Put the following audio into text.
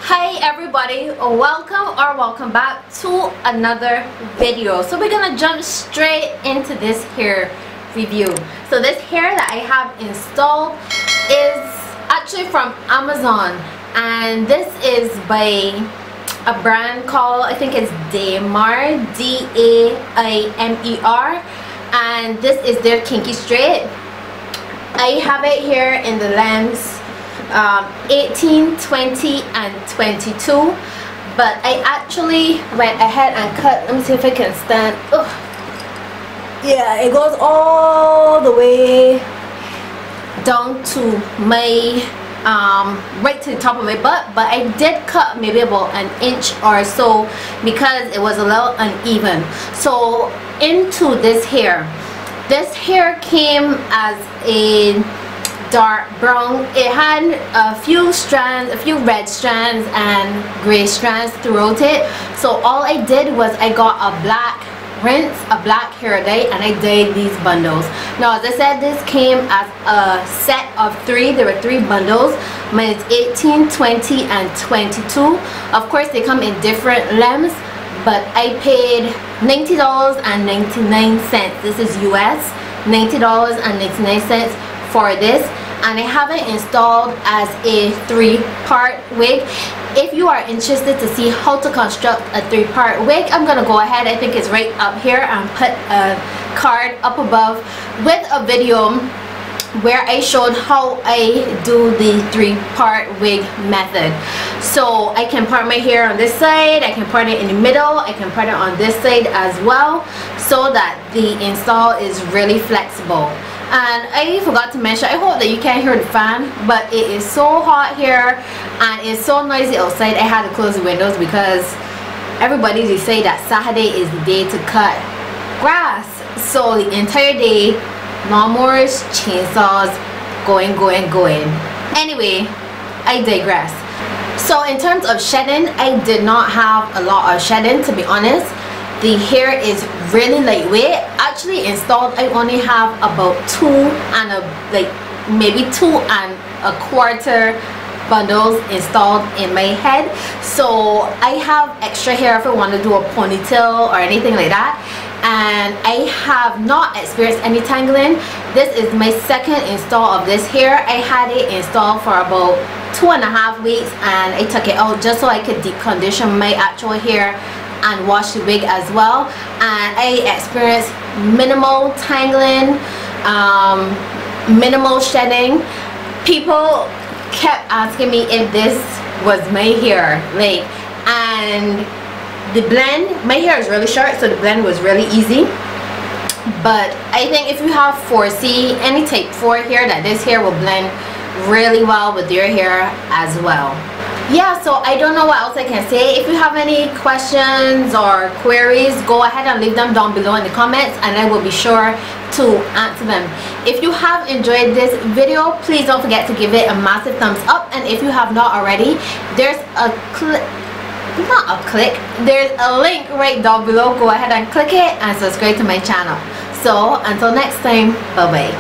Hi everybody, welcome back to another video. So we're gonna jump straight into this hair review. So this hair that I have installed is actually from Amazon, and this is by a brand called, I think it's Damer, D-A-I-M-E-R, and this is their Kinky straight. I have it here in the lengths 18, 20 and 22, but I actually went ahead and cut. Let me see if I can stand. Ugh. Yeah, it goes all the way down to my right to the top of my butt, but I did cut maybe about an inch or so because it was a little uneven. So into this hair came as a dark brown. It had a few strands, a few red strands and gray strands throughout it. So all I did was I got a black rinse, a black hair dye, and I dyed these bundles. Now as I said, this came as a set of 3. There were 3 bundles. Mine is 18, 20 and 22. Of course they come in different lengths, but I paid $90.99. This is US, $90.99 for this, and I have it installed as a 3-part wig. If you are interested to see how to construct a 3-part wig, I'm gonna go ahead, I think it's right up here, and put a card up above with a video where I showed how I do the 3-part wig method. So I can part my hair on this side, I can part it in the middle, I can part it on this side as well, so that the install is really flexible. And I forgot to mention, I hope that you can't hear the fan, but it is so hot here and it's so noisy outside. I had to close the windows because everybody, they say that Saturday is the day to cut grass. So the entire day, lawnmowers, chainsaws, going. Anyway, I digress. So in terms of shedding, I did not have a lot of shedding, to be honest. The hair is really lightweight. Actually installed, I only have about 2 and maybe 2 1/4 bundles installed in my head. So I have extra hair if I want to do a ponytail or anything like that, and I have not experienced any tangling. This is my second install of this hair. I had it installed for about 2.5 weeks, and I took it out just so I could deep condition my actual hair and wash the wig as well, and I experienced minimal tangling, minimal shedding. People kept asking me if this was my hair, and the blend, my hair is really short, so the blend was really easy. But I think if you have 4C, any type 4 hair, that this hair will blend really well with your hair as well. Yeah, so I don't know what else I can say. If you have any questions or queries, go ahead and leave them down below in the comments, and I will be sure to answer them. If you have enjoyed this video, please don't forget to give it a massive thumbs up, and if you have not already, there's a there's a link right down below. Go ahead and click it and subscribe to my channel. So until next time, bye bye.